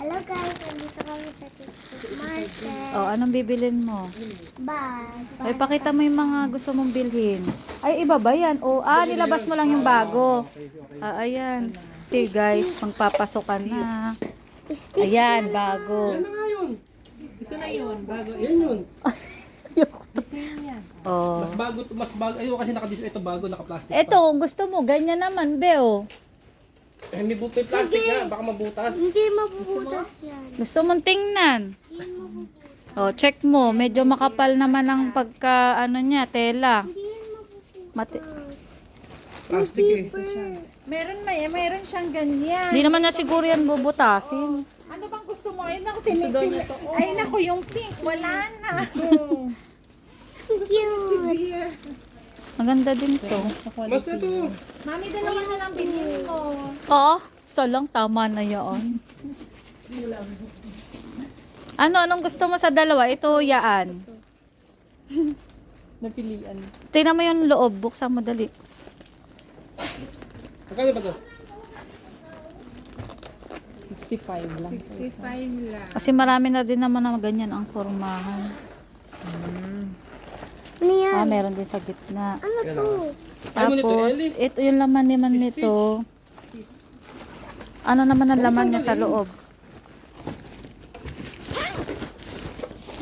Hello guys, nandito kami sa TikTok Market. Oh, anong bibilin mo? Bag. Ay, pakita mo yung mga gusto mong bilhin. Ay, iba ba yan? O, nilabas mo lang yung bago. Ayan. Okay, guys, magpapasokan na. Stitch Ayan, bago. Yan na nga yun. Ito na yun, bago Yan yun. design yan. Oh. Mas bago. Ayun kasi ito bago, naka-plastic Eto, kung gusto mo, ganyan naman, Beo. Eh, may plastic nga, baka mabutas. Hindi mabubutas yan. Gusto mong tingnan. Oh, check mo. Medyo makapal naman ang pagka, niya, tela. Hindi yan mabubutas. Plastic eh. Meron siyang ganyan. Hindi naman na siguro yan bubutasin. Ano bang gusto mo? Ay, naku, tinitin. Ay, naku, yung pink. Wala na. Cute. Maganda din to. Mas ito. Mami, dalawa na lang bilhin mo. Oo, isa lang. Tama na yan. Anong gusto mo sa dalawa? Ito, yaan. Napilian. Tingnan mo yung loob. Buksan mo dali. Magkano ba ito? 65 lang. 65 lang. Kasi marami na din naman na ganyan ang formahan. Ano yan? Meron din sa gitna. Ano to? Ay, mo nito, Tapos, Ellie. ito yung laman naman nito. Ano naman ang laman niya sa loob?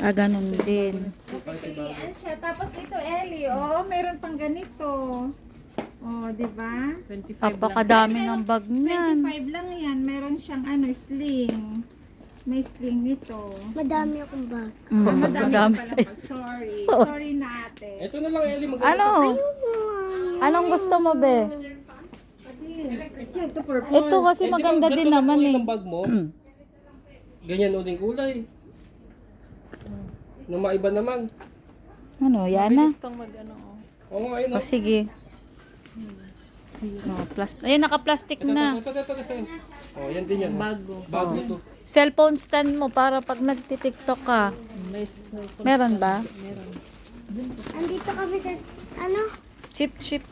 Ganun din. Napilian siya. Tapos ito, Ellie. Oo, meron pang ganito. Oh, di ba? 25 Apakadami ng bag niyan. 25 lang yan. Meron siyang sling. May sling nito. Madami akong bag. Madami pa lang. Sorry. Sorry na ate. Ito na lang, Ellie. Ano? Anong gusto mo, be? Ito purple. Ito kasi maganda din naman eh. Ang bag mo. Ganyan uling kulay. Nung maiba naman. Ano, yan na? Oo nga, ayun. O sige. Ayun, naka-plastic na. Ito kasi. Oh, yan din yan. Bago to. Cellphone stand mo para pag nagtitiktok ka. Meron ba? Andito kami sa, Chip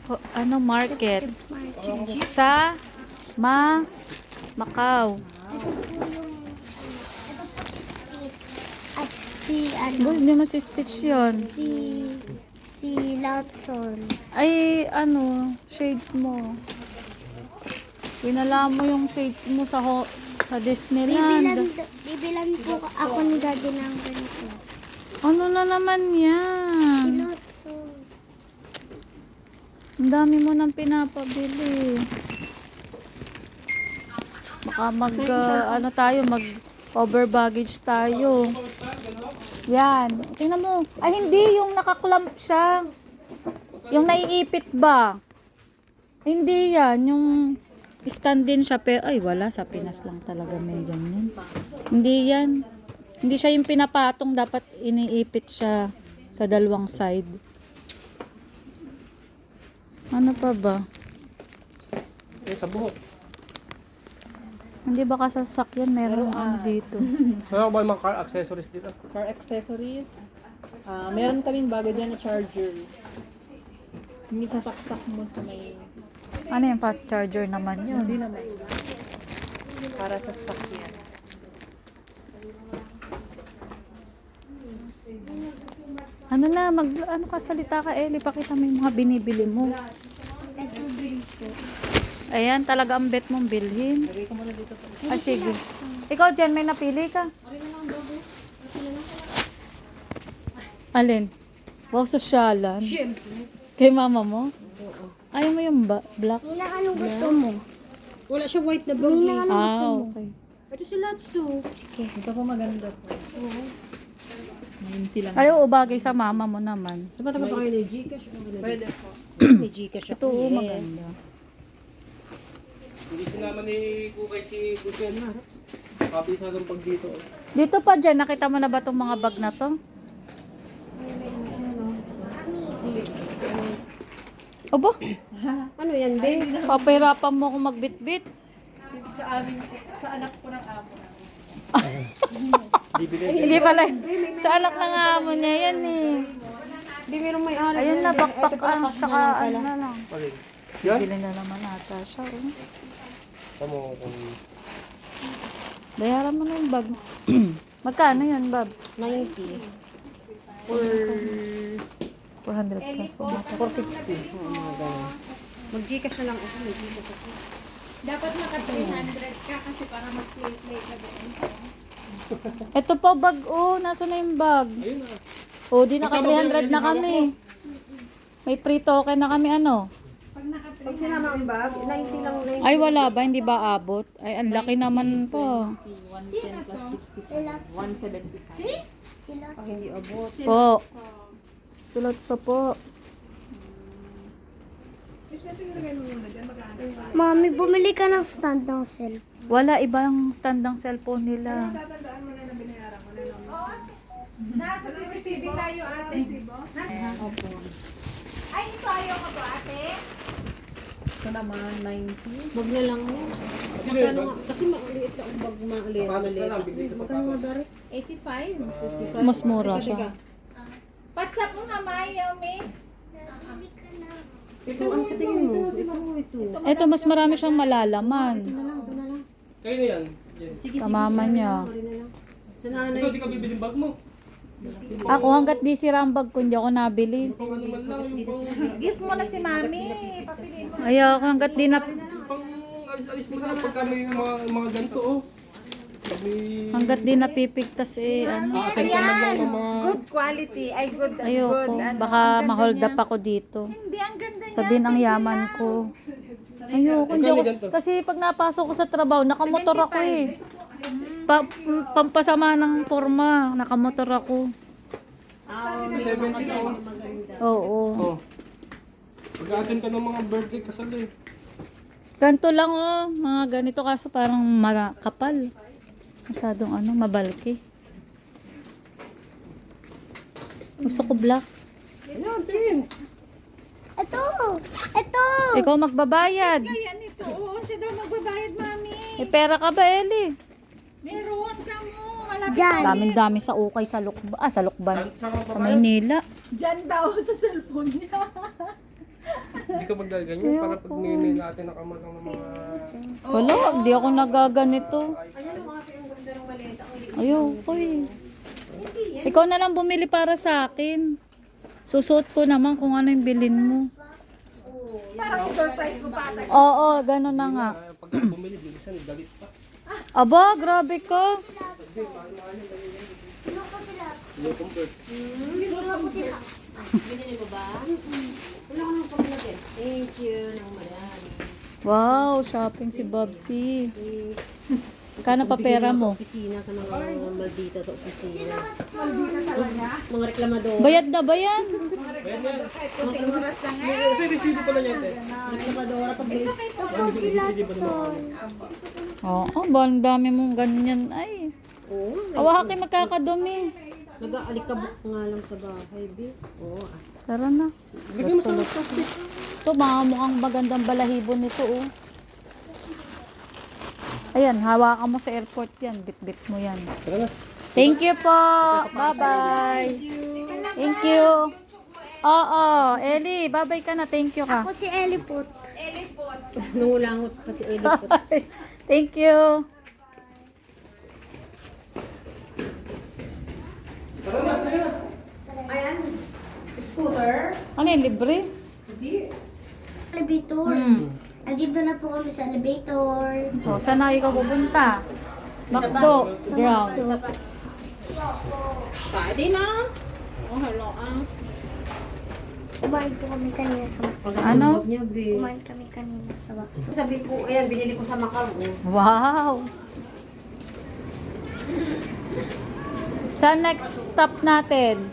market. market. Sa Macau. At si, Hindi mo si Stitch yun. si Lawson. Ay, shades mo. Pinala mo yung shades mo sa Disneyland. Bibilan po ako ni Daddy ng ganito. Ano na naman Si yan? Lawson. Ang dami mo nang pinapabili. Baka mag over baggage tayo. Yan. Tingnan mo. Ay, hindi. Yung nakaklamp siya. Yung naiipit ba? Hindi yan. Yung stand din siya. Pero, ay, wala. Sa Pinas lang talaga may ganyan. Hindi yan. Hindi siya yung pinapatong. Dapat iniipit siya sa dalawang side. Ano pa ba? Eh, sa buhok. Hindi ba kasasakyan? Meron dito. Ano ba yung mga car accessories dito? For accessories, meron kaming bago dyan na charger. Hindi sasaksak mo sa may... Ano yung fast charger naman yun? Hindi naman. Para sa sakyan. Ano na, kasalita ka, Ellie. Pakita mo yung mga binibili mo. Ayan, talaga ang bet mong bilhin. Ah, sige. Ikaw, Jen, may napili ka? Alin? Wow, sosyalan. Kay mama mo? Ayaw mo yung black? Nina, anong gusto mo? Wala siya white na bag. Nina, anong gusto mo? Okay. Ito si Latsu. Ito po maganda po. Oo. 90 lang. Ayaw, bagay sa mama mo naman. Diba pa kayo ni Gcash? Pwede po. May Gcash Ito, maganda. Hindi sinama ni Kukay si Busen na. Kapisa ng pag dito. Dito pa, Jen, nakita mo na ba itong mga bag na to? Obo, Ano yan, be? papahirapan mo akong magbitbit. Sa anak ko ng amo. Hindi pala. Sa anak ng amo niya yan eh. Di meron may ari. Ayun na, bakpak saka ano na lang. Yan? Bili na naman ata siya. Oh. Tamo kung... Bayaran mo na yung bag. Magkano yan, Babs? 90. Or 400 plus po. 450. Oo, mga ganun. Mag-Gcash na lang ako. Mag-Gcash ako. Dapat naka 300 ka kasi para mag-play ka doon. Ito po, bag. Oh, nasa na yung bag? Ayun na. Oh, di naka 300 na kami. May free token na kami, ano? Pag sinama ang bag, 90 lang 90. Ay, wala ba? Hindi ba abot? Ay, ang laki naman po. 110 plus 65. 175. Sila. Pag hindi abot. Po. Sulot sa po. Mami, bumili ka ng stand ng cellphone. Wala, ibang stand ng cellphone nila. Nasa CCTV tayo, ate. Ay, ito ayaw ka ba, ate? Ito naman, 90. Wag na lang. Magkano nga? Kasi maliit lang ang bag, maliit. Sapatos na lang, bigay ko Magkano nga, sapatos. Dari? 85. Mas mura siya. WhatsApp mo nga, Mayomi. Ito, ano sa tingin mo? Ito. Ito, mas marami siyang malalaman. Ito na lang. Kayo na yan. Yan. Sa mama niya. Ito na lang. Sa nanay. Ikaw, di ka bibili bag mo. Ako, hanggat di sira ang bag ko, hindi ako nabili. Pang ano man lang, yung pang... Gift mo na si Mami. Papiliin mo. Ayaw ako, hanggat di na... Pang alis-alis mo na pagka may mga ganito, oh. May... Hanggat di napipigtas eh, ano. Aattend ka man lang ng mga... Good quality. Ay, good. Ayoko, Good. Ano, baka ang ganda ma-hold niya. up ako dito. Hindi, ang ganda niya. Sabihin ang yaman ko. Ayoko, hindi ako. Kasi pag napasok ko sa trabaho, nakamotor ako eh. Pampasama ng forma, nakamotor ako. 70 oh. Oo. Oh. Pag-attend ka ng mga birthday kasal eh. Ganito lang oh, mga ganito kaso parang makapal. Masyadong ano, mabalki. Gusto ko black. Ayan, tingin. Ito! Ito! Ikaw magbabayad. Ayan ito. Oo, siya daw magbabayad, Mami. May pera ka ba, Eli? Meron ka mo. Malapit. Diyan. Daming-dami sa ukay sa Lukban. Ah, sa Lukban. Saan ka Sa pa Maynila. Diyan daw sa cellphone niya. Hindi ka magdaganyan para pag nilay natin nakamatang ng mga... Wala, hindi ako nagaganito. Ayoko eh. Ikaw na lang bumili para sa akin. Susuot ko naman kung ano yung bilin mo. Parang surprise mo pa ata. Oo, gano'n na nga. Pagka bumili, bilisan, galit pa. Aba, grabe ka. Yung convert. Binili mo ba? Wala ko nang paglalagay. Thank you. Nang marami. Wow, shopping si Bobsy. Kano pa pera mo? Opisina sa mga maldita sa opisina. Mga reklamador. Bayad na ba yan? Kunting oras lang eh. Kasi resibo pala niya, te. Reklamadora pag Oo, ang dami mong ganyan. Ay, Oo. awaki magkakadumi. Nag-aalikabok nga lang sa bahay, B. Oo. Tara na. Bigyan mo sa plastic. Ito, mga mukhang magandang balahibo nito, oh. Ayan, hawakan mo sa airport yan. Bit-bit mo yan. Tara na. Thank you po. Bye-bye. Thank you. Oo, Eli, bye-bye ka na. Thank you ka. Ako si Eliput. Nangulangot pa si Edith. Thank you. Ayan. Scooter. Ano yung libre? Elevator. Andito na po kami sa elevator. O, saan na ikaw pupunta? Macdo, ground. Pwede na. Oh, hello. Kumain po kami kanina sa Ano? Niya, B. Kumain kami kanina sa bak. Sabi ko, ayan, binili ko sa Macau. Wow! Saan next stop natin?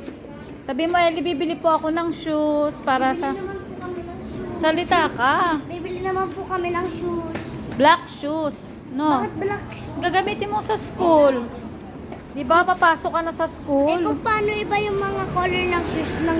Sabi mo, Eli, bibili po ako ng shoes para sa... Naman po kami ng shoes. Salita ka. Bibili naman po kami ng shoes. Black shoes. No. Bakit black shoes? Gagamitin mo sa school. Di ba, papasok ka na sa Eh school? kung paano iba yung mga color ng shoes ng